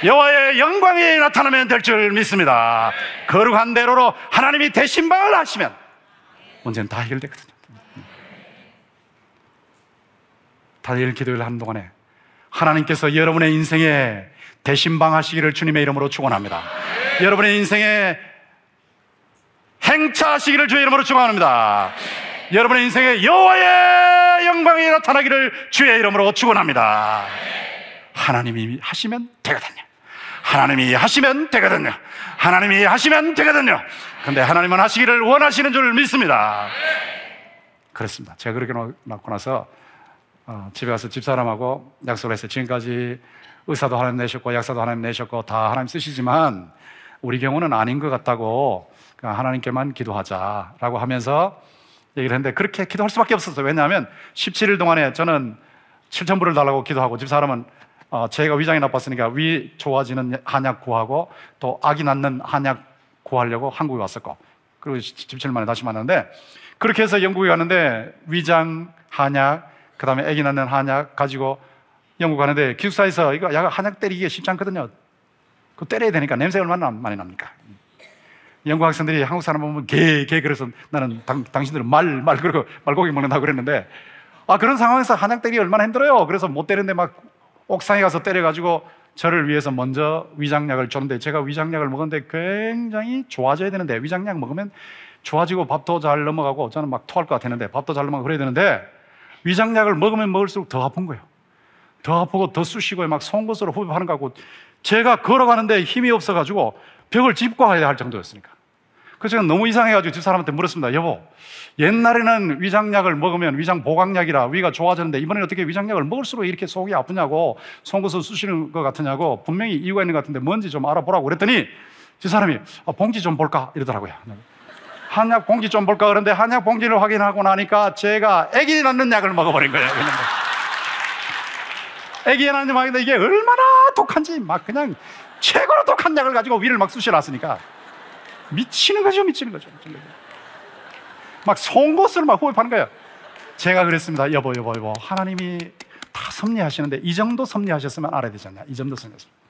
여호와의 영광이 나타나면 될 줄 믿습니다. 거룩한 대로로 하나님이 대신방을 하시면 문제는 다 해결되거든요. 다니엘 기도를 하는 동안에 하나님께서 여러분의 인생에 대신방 하시기를 주님의 이름으로 축원합니다. 여러분의 인생에 행차하시기를 주의 이름으로 축원합니다. 여러분의 인생에 여호와의 영광이 나타나기를 주의 이름으로 축원합니다. 하나님이 하시면 되거든요. 하나님이 하시면 되거든요. 하나님이 하시면 되거든요. 근데 하나님은 하시기를 원하시는 줄 믿습니다. 그렇습니다. 제가 그렇게 낳고 나서 집에 가서 집사람하고 약속을 했어요. 지금까지 의사도 하나님 내셨고 약사도 하나님 내셨고 다 하나님 쓰시지만 우리 경우는 아닌 것 같다고 하나님께만 기도하자라고 하면서 얘기를 했는데, 그렇게 기도할 수밖에 없었어요. 왜냐하면 17일 동안에 저는 7,000불을 달라고 기도하고, 집사람은 제가 위장이 나빴으니까 위 좋아지는 한약 구하고 또 아기 낳는 한약 구하려고 한국에 왔었고, 그리고 17일 만에 다시 만났는데, 그렇게 해서 영국에 갔는데 위장, 한약, 그 다음에 아기 낳는 한약 가지고 영국 가는데 기숙사에서 이거 한약 때리기가 쉽지 않거든요. 그 때려야 되니까 냄새 얼마나 많이 납니까? 영국 학생들이 한국 사람 보면 개 그래서 나는 당신들은 그러고 말고기 먹는다고 그랬는데, 그런 상황에서 한약 때리기 얼마나 힘들어요. 그래서 못 때리는데 막 옥상에 가서 때려가지고 저를 위해서 먼저 위장약을 줬는데, 제가 위장약을 먹었는데 굉장히 좋아져야 되는데, 위장약 먹으면 좋아지고 밥도 잘 넘어가고 저는 막 토할 것 같았는데 밥도 잘 넘어가고 그래야 되는데, 위장약을 먹으면 먹을수록 더 아픈 거예요. 더 아프고 더 쑤시고 막 송곳으로 호흡하는 거 같고, 제가 걸어가는데 힘이 없어가지고 벽을 짚고 가야 할 정도였으니까. 그래서 제가 너무 이상해가지고 집사람한테 물었습니다. 여보, 옛날에는 위장약을 먹으면 위장 보강약이라 위가 좋아졌는데 이번에는 어떻게 위장약을 먹을수록 이렇게 속이 아프냐고, 송곳을 쑤시는 것 같으냐고, 분명히 이유가 있는 것 같은데 뭔지 좀 알아보라고 그랬더니 집사람이 봉지 좀 볼까 이러더라고요. 한약 봉지 좀 볼까 그런데 한약 봉지를 확인하고 나니까 제가 아기 낳는 약을 먹어버린 거예요. 아기 낳는 약인데 이게 얼마나 독한지, 막 그냥 최고로 독한 약을 가지고 위를 막 쑤셔놨으니까 미치는 거죠. 막 송곳을 막 호흡하는 거예요. 제가 그랬습니다. 여보, 하나님이 다 섭리하시는데 이 정도 섭리하셨으면 알아야 되지 않냐. 이 정도 섭리하셨습니다.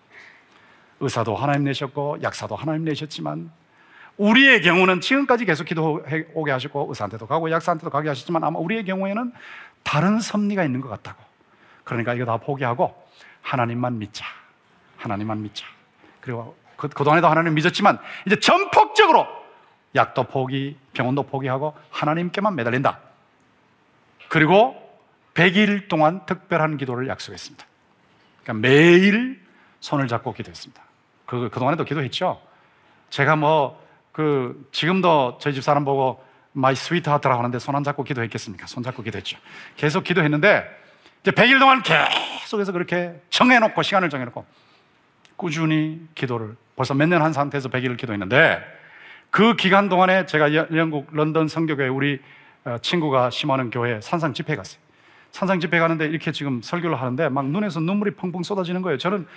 의사도 하나님 내셨고 약사도 하나님 내셨지만, 우리의 경우는 지금까지 계속 기도해 오게 하셨고 의사한테도 가고 약사한테도 가게 하셨지만, 아마 우리의 경우에는 다른 섭리가 있는 것 같다고. 그러니까 이거 다 포기하고 하나님만 믿자. 그리고 그동안에도 하나님 믿었지만 이제 전폭적으로 약도 포기, 병원도 포기하고 하나님께만 매달린다. 그리고 100일 동안 특별한 기도를 약속했습니다. 그러니까 매일 손을 잡고 기도했습니다. 그동안에도 기도했죠. 제가 지금도 저희 집 사람 보고 마이 스위트하트라고 하는데 손 안 잡고 기도했겠습니까? 손 잡고 기도했죠. 계속 기도했는데 이제 100일 동안 계속해서 그렇게 시간을 정해놓고 꾸준히 기도를 벌써 몇 년 한 상태에서 100일을 기도했는데, 그 기간 동안에 제가 영국 런던 성교교회 우리 친구가 심하는 교회에 산상 집회에 갔어요. 산상 집회 가는데 이렇게 지금 설교를 하는데 막 눈에서 눈물이 펑펑 쏟아지는 거예요. 저는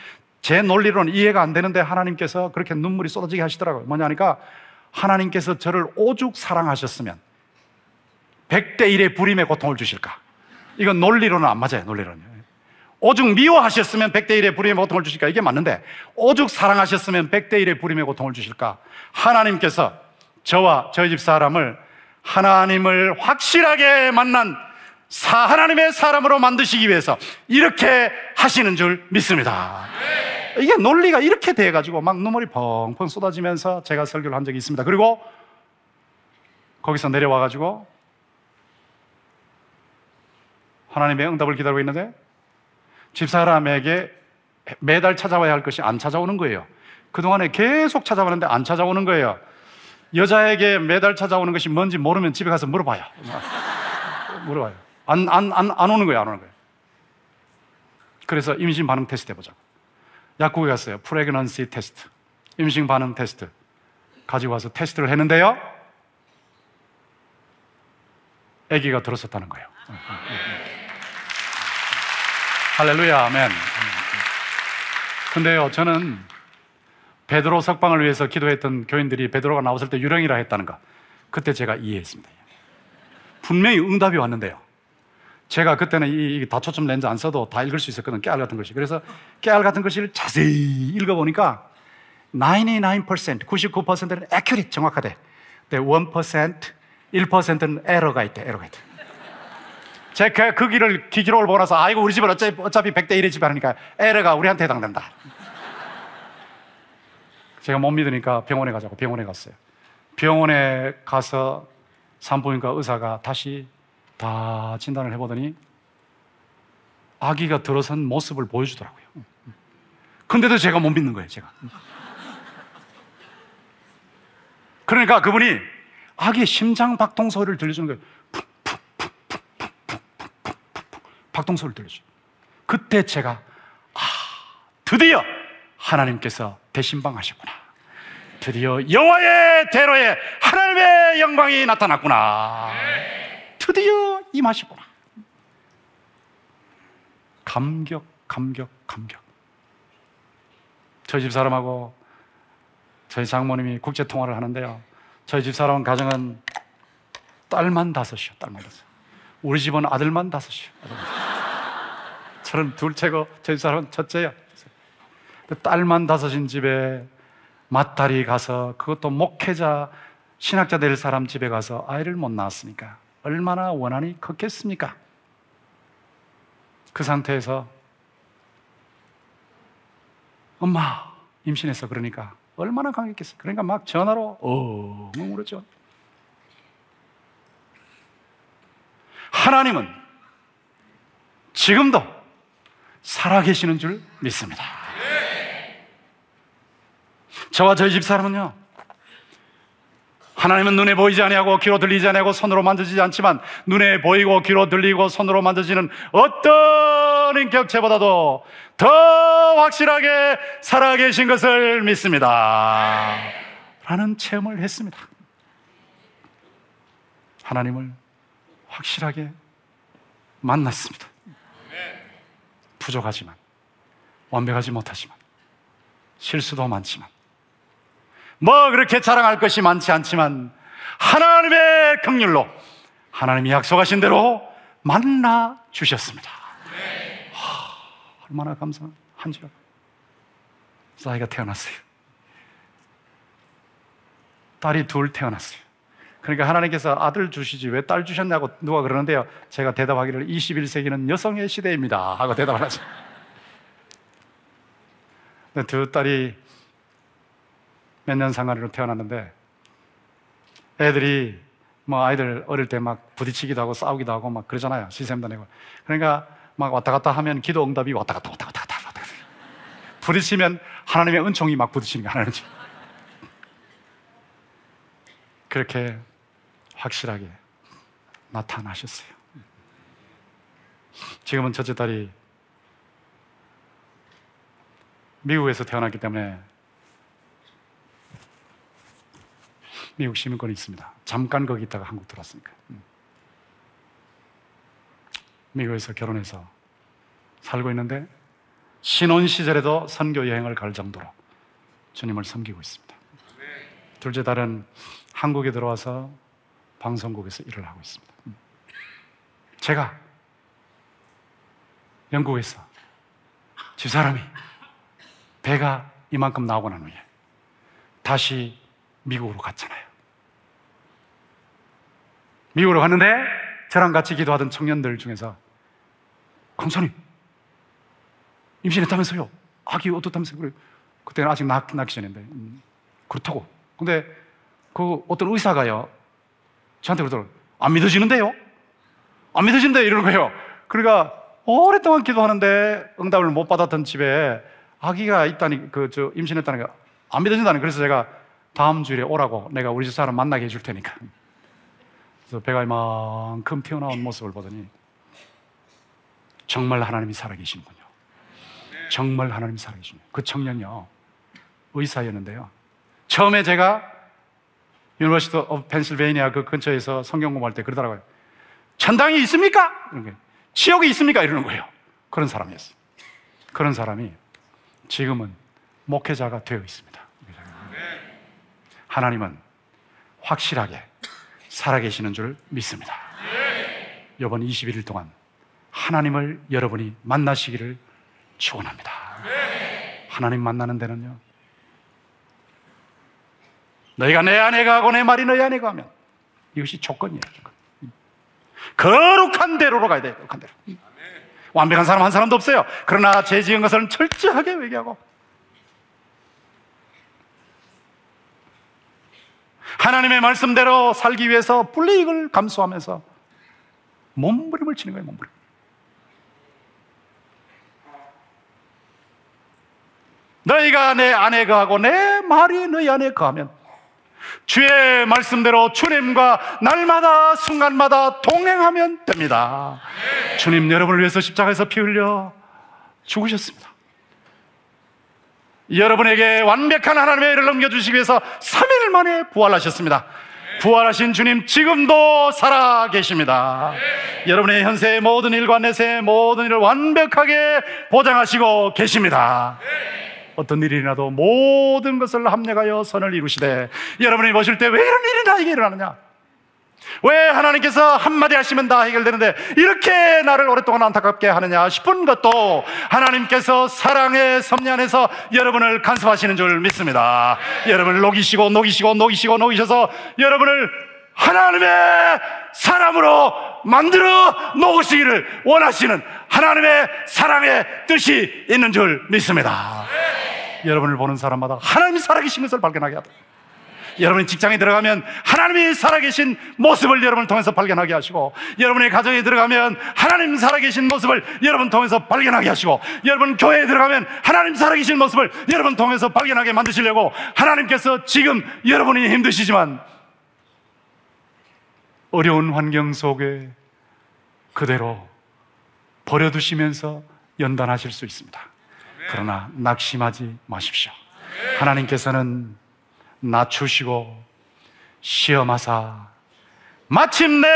제 논리로는 이해가 안 되는데 하나님께서 그렇게 눈물이 쏟아지게 하시더라고요. 뭐냐 하니까, 하나님께서 저를 오죽 사랑하셨으면 100대 1의 불임의 고통을 주실까? 이건 논리로는 안 맞아요. 논리로는 오죽 미워하셨으면 100대 1의 불임의 고통을 주실까? 이게 맞는데, 오죽 사랑하셨으면 100대 1의 불임의 고통을 주실까? 하나님께서 저와 저희 집 사람을 하나님을 확실하게 만난 하나님의 사람으로 만드시기 위해서 이렇게 하시는 줄 믿습니다. 이게 논리가 이렇게 돼가지고 막 눈물이 펑펑 쏟아지면서 제가 설교를 한 적이 있습니다. 그리고 거기서 내려와가지고 하나님의 응답을 기다리고 있는데, 집사람에게 매달 찾아와야 할 것이 안 찾아오는 거예요. 그동안에 계속 찾아오는데 안 찾아오는 거예요. 여자에게 매달 찾아오는 것이 뭔지 모르면 집에 가서 물어봐요. 안 오는 거예요. 그래서 임신 반응 테스트 해보자고 약국에 갔어요. 프레그넌시 테스트, 임신 반응 테스트 가지고 와서 테스트를 했는데요, 아기가 들었었다는 거예요. 할렐루야, 아멘. 근데요, 저는 베드로 석방을 위해서 기도했던 교인들이 베드로가 나왔을 때 유령이라 했다는 거, 그때 제가 이해했습니다. 분명히 응답이 왔는데요, 제가 그때는 이 다초점 렌즈 안 써도 다 읽을 수 있었거든, 깨알 같은 글씨. 그래서 깨알 같은 글씨를 자세히 읽어보니까 99%는 accurate, 정확하대. 근데 1%는 에러가 있대. 제가 그 기록을 보고 나서, 이거 우리 집은 어차피 100대 1의 집 하니까 에러가 우리한테 해당된다. 제가 못 믿으니까 병원에 가자고 병원에 갔어요. 병원에 가서 산부인과 의사가 다시 다 진단을 해보더니 아기가 들어선 모습을 보여주더라고요. 근데도 제가 못 믿는 거예요, 제가. 그러니까 그분이 아기의 심장 박동 소리를 들려주는 거예요. 박동 소리를 들려줘요. 그때 제가 드디어 하나님께서 대신방하셨구나. 드디어 여호와의 대로에 하나님의 영광이 나타났구나. 드디어 임하셨구나. 감격. 저희 집사람하고 저희 장모님이 국제통화를 하는데요, 저희 집사람 가정은 딸만 5이요. 우리 집은 아들만 5이요. 저는 둘째고 저희 사람은 첫째야. 딸만 5인 집에 맏딸이 가서, 그것도 목회자, 신학자 될 사람 집에 가서 아이를 못 낳았으니까 얼마나 원한이 컸겠습니까? 그 상태에서 엄마 임신해서 그러니까 얼마나 강했겠어요. 그러니까 막 전화로 엉엉 울었죠. 하나님은 지금도 살아계시는 줄 믿습니다. 저와 저희 집 사람은요, 하나님은 눈에 보이지 아니하고 귀로 들리지 아니하고 손으로 만져지지 않지만 눈에 보이고 귀로 들리고 손으로 만져지는 어떤 인격체보다도 더 확실하게 살아계신 것을 믿습니다 라는 체험을 했습니다. 하나님을 확실하게 만났습니다. 부족하지만, 완벽하지 못하지만, 실수도 많지만, 뭐 그렇게 자랑할 것이 많지 않지만 하나님의 긍휼로 하나님이 약속하신 대로 만나 주셨습니다. 얼마나 감사한지요. 아이가 태어났어요. 딸이 둘 태어났어요. 그러니까 하나님께서 아들 주시지 왜 딸 주셨냐고 누가 그러는데요, 제가 대답하기를 21세기는 여성의 시대입니다 하고 대답을 하죠. 두 딸이 몇 년 상간으로 태어났는데, 애들이 뭐 아이들 어릴 때 막 부딪히기도 하고 싸우기도 하고 막 그러잖아요. 시샘도 내고. 그러니까 막 왔다 갔다 하면 기도 응답이 왔다 갔다 부딪히면 하나님의 은총이 막 부딪히는 거야. 하나님. 그렇게 확실하게 나타나셨어요. 지금은 첫째 딸이 미국에서 태어났기 때문에 미국 시민권이 있습니다. 잠깐 거기 있다가 한국 들어왔으니까. 미국에서 결혼해서 살고 있는데 신혼 시절에도 선교 여행을 갈 정도로 주님을 섬기고 있습니다. 둘째 딸은 한국에 들어와서 방송국에서 일을 하고 있습니다. 제가 영국에서 집사람이 배가 이만큼 나오고 난 후에 다시 미국으로 갔잖아요. 미국으로 갔는데 저랑 같이 기도하던 청년들 중에서 강사님 임신했다면서요? 아기 어떻다면서요? 그래. 그때는 아직 낳기 전인데 그렇다고. 근데 그 어떤 의사가요 저한테 그러더라고요. 안 믿어지는데요? 안 믿어진대 이러는 거예요. 그러니까 오랫동안 기도하는데 응답을 못 받았던 집에 아기가 있다니, 임신했다는 게 안 믿어진다는. 그래서 제가 다음 주일에 오라고, 내가 우리 집 사람 만나게 해줄 테니까. 그래서 배가 이만큼 튀어나온 모습을 보더니 정말 하나님이 살아계시는군요. 정말 하나님이 살아계시네요. 그 청년이요 의사였는데요, 처음에 제가 유니버시티 오브 펜실베이니아 그 근처에서 성경 공부할 때 그러더라고요. 천당이 있습니까? 이런 게, 지옥이 있습니까? 이러는 거예요. 그런 사람이었어요. 그런 사람이 지금은 목회자가 되어 있습니다. 하나님은 확실하게 살아계시는 줄 믿습니다. 이번 21일 동안 하나님을 여러분이 만나시기를 축원합니다. 하나님 만나는 데는요, 너희가 내 안에 가고 내 말이 너희 안에 가면, 이것이 조건이에요. 거룩한 대로로 가야 돼요. 거룩한 대로. 완벽한 사람 한 사람도 없어요. 그러나 죄 지은 것은 철저하게 회개하고 하나님의 말씀대로 살기 위해서 불이익을 감수하면서 몸부림을 치는 거예요. 몸부림. 너희가 내 안에 거하고 내 말이 너희 안에 거하면 주의 말씀대로 주님과 날마다 순간마다 동행하면 됩니다. 주님 여러분을 위해서 십자가에서 피 흘려 죽으셨습니다. 여러분에게 완벽한 하나님의 일을 넘겨주시기 위해서 3일 만에 부활하셨습니다. 부활하신 주님 지금도 살아계십니다. 여러분의 현세의 모든 일과 내세의 모든 일을 완벽하게 보장하시고 계십니다. 어떤 일이 일어나도 모든 것을 합력하여 선을 이루시되, 여러분이 보실 때 왜 이런 일이 나에게 일어나느냐? 왜 하나님께서 한마디 하시면 다 해결되는데 이렇게 나를 오랫동안 안타깝게 하느냐 싶은 것도 하나님께서 사랑의 섭리 안에서 여러분을 간섭하시는 줄 믿습니다. 여러분을 녹이셔서 여러분을 하나님의 사람으로 만들어 놓으시기를 원하시는 하나님의 사랑의 뜻이 있는 줄 믿습니다. 여러분을 보는 사람마다 하나님이 살아계신 것을 발견하게 하도록, 여러분이 직장에 들어가면 하나님이 살아계신 모습을 여러분을 통해서 발견하게 하시고, 여러분의 가정에 들어가면 하나님 살아계신 모습을 여러분 통해서 발견하게 하시고, 여러분 교회에 들어가면 하나님 살아계신 모습을 여러분 통해서 발견하게 만드시려고 하나님께서 지금 여러분이 힘드시지만 어려운 환경 속에 그대로 버려두시면서 연단하실 수 있습니다. 그러나 낙심하지 마십시오. 하나님께서는 낮추시고 시험하사 마침내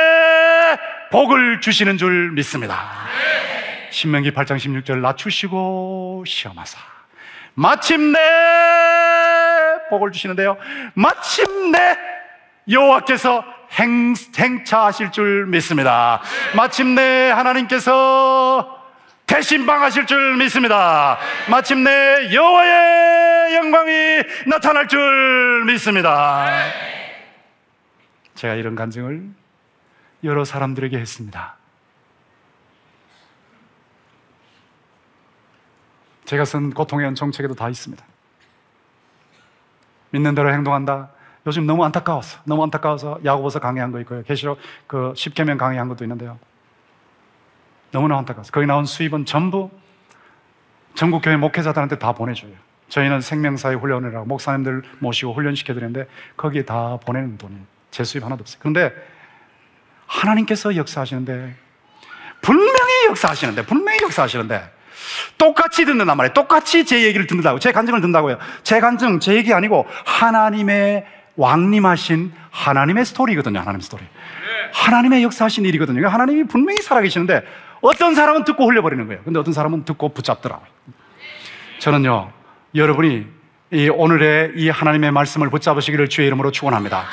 복을 주시는 줄 믿습니다. 신명기 8장 16절, 낮추시고 시험하사 마침내 복을 주시는데요, 마침내 여호와께서 행차하실 줄 믿습니다. 마침내 하나님께서 대신방하실 줄 믿습니다. 마침내 여호와의 영광이 나타날 줄 믿습니다. 제가 이런 간증을 여러 사람들에게 했습니다. 제가 쓴 고통의 연총책에도 다 있습니다. 믿는 대로 행동한다. 요즘 너무 안타까워서 야고보서 강의한 거 있고요, 계시록 그 10계명 강의한 것도 있는데요, 너무나 안타까워서 거기 나온 수입은 전부 전국 교회 목회자들한테 다 보내줘요. 저희는 생명사회 훈련이라고 목사님들 모시고 훈련시켜드리는데 거기에 다 보내는 돈이 제 수입 하나도 없어요. 그런데 하나님께서 역사하시는데 분명히 역사하시는데 똑같이 듣는단 말이에요. 똑같이 제 얘기를 듣는다고, 제 간증을 듣는다고요. 제 간증, 제 얘기 아니고 하나님의 왕림하신 하나님의 스토리거든요. 하나님 스토리, 하나님의 역사하신 일이거든요. 하나님이 분명히 살아계시는데 어떤 사람은 듣고 흘려버리는 거예요. 근데 어떤 사람은 듣고 붙잡더라고요. 저는요, 여러분이 이 오늘의 이 하나님의 말씀을 붙잡으시기를 주의 이름으로 축원합니다.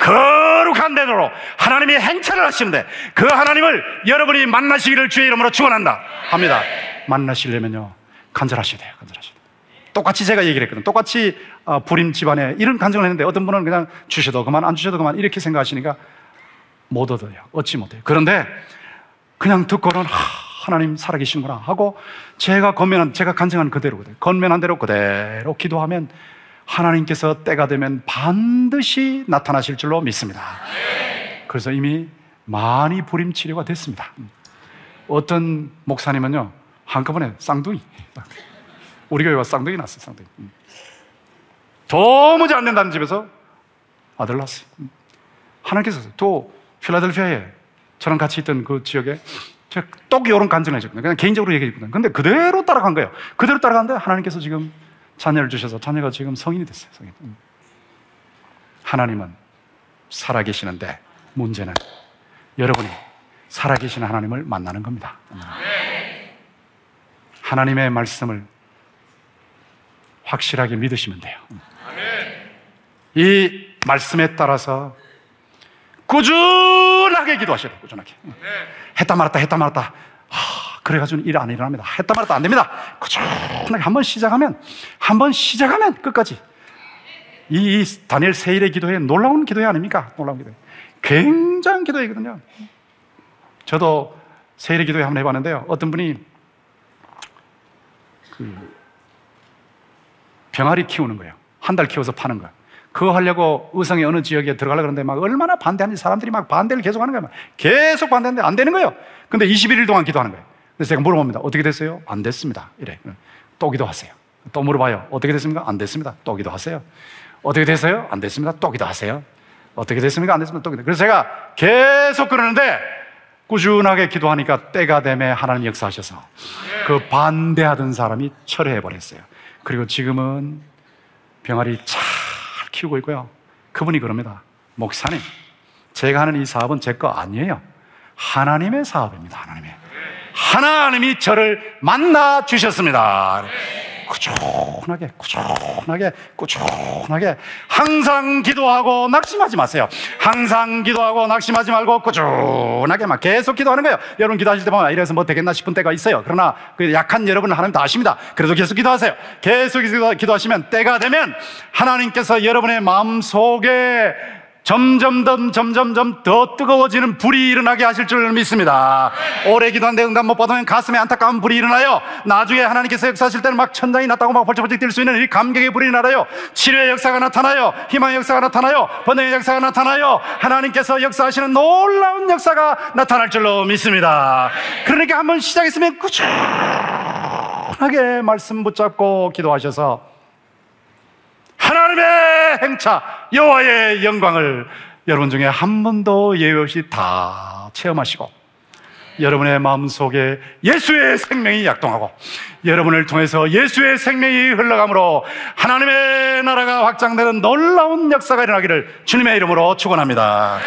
거룩한 대로 하나님이 행차를 하시는데 그 하나님을 여러분이 만나시기를 주의 이름으로 축원한다 합니다. 만나시려면요, 간절하셔야 돼요. 똑같이 제가 얘기를 했거든요. 똑같이 불임 집안에 이런 간증을 했는데 어떤 분은 그냥 주셔도 그만, 안 주셔도 그만 이렇게 생각하시니까 못 얻어요. 얻지 못해요. 그런데 그냥 듣고는 하나님 살아계시는구나 하고 제가 간증한 그대로거든요. 건면한 대로 그대로 기도하면 하나님께서 때가 되면 반드시 나타나실 줄로 믿습니다. 그래서 이미 많이 불임 치료가 됐습니다. 어떤 목사님은요, 한꺼번에 쌍둥이, 우리 교회가 쌍둥이 났어요. 쌍둥이. 도무지 안 된다는 집에서 아들 낳았어요. 하나님께서 또 필라델피아에 저랑 같이 있던 그 지역에 제가 똑 이런 간증을 해줬거든요. 그냥 개인적으로 얘기했거든요. 근데 그대로 따라간 거예요. 그대로 따라갔는데 하나님께서 지금 자녀를 주셔서 자녀가 지금 성인이 됐어요. 성인. 하나님은 살아계시는데 문제는 여러분이 살아계신 하나님을 만나는 겁니다. 하나님의 말씀을 확실하게 믿으시면 돼요. 이 말씀에 따라서 꾸준하게 기도하셔야 돼요. 꾸준하게. 했다 말았다. 그래가지고 일 안 일어납니다. 했다 말았다 안 됩니다. 꾸준하게 한 번 시작하면 끝까지. 이 다니엘 세일의 기도회 놀라운 기도회 아닙니까? 놀라운 기도회. 굉장한 기도회거든요. 저도 세일의 기도회 한번 해봤는데요, 어떤 분이 병아리 키우는 거예요. 한 달 키워서 파는 거예요. 그거 하려고 의성의 어느 지역에 들어가려고 그러는데 막 얼마나 반대하는지 사람들이 막 반대를 계속 하는 거예요. 계속 반대하는데 안 되는 거예요. 근데 21일 동안 기도하는 거예요. 그래서 제가 물어봅니다. 어떻게 됐어요? 안 됐습니다. 이래. 또 기도하세요. 또 물어봐요. 어떻게 됐습니까? 안 됐습니다. 또 기도하세요. 어떻게 됐어요? 안 됐습니다. 또 기도하세요. 어떻게 됐습니까? 안 됐습니다. 또 기도. 그래서 제가 계속 그러는데 꾸준하게 기도하니까 때가 되매 하나님 역사하셔서 그 반대하던 사람이 철회해버렸어요. 그리고 지금은 병아리 잘 키우고 있고요. 그분이 그럽니다. 목사님, 제가 하는 이 사업은 제 거 아니에요. 하나님의 사업입니다. 하나님이 저를 만나 주셨습니다. 꾸준하게 항상 기도하고 낙심하지 마세요. 항상 기도하고 낙심하지 말고 꾸준하게 막 계속 기도하는 거예요. 여러분 기도하실 때 보면 이래서 뭐 되겠나 싶은 때가 있어요. 그러나 그 약한 여러분은 하나님 다 아십니다. 그래도 계속 기도하세요. 계속 기도하시면 때가 되면 하나님께서 여러분의 마음속에 점점 더 뜨거워지는 불이 일어나게 하실 줄 믿습니다. 오래 기도하는데 응답 못 받으면 가슴에 안타까운 불이 일어나요. 나중에 하나님께서 역사하실 때는 막 천장이 났다고 막 벌쩍벌쩍 뛸 수 있는 이 감격의 불이 나요. 치료의 역사가 나타나요. 희망의 역사가 나타나요. 번영의 역사가 나타나요. 하나님께서 역사하시는 놀라운 역사가 나타날 줄로 믿습니다. 그러니까 한번 시작했으면 꾸준하게 말씀 붙잡고 기도하셔서 하나님의 행차, 여호와의 영광을 여러분 중에 한 번도 예외 없이 다 체험하시고 여러분의 마음속에 예수의 생명이 약동하고 여러분을 통해서 예수의 생명이 흘러감으로 하나님의 나라가 확장되는 놀라운 역사가 일어나기를 주님의 이름으로 축원합니다.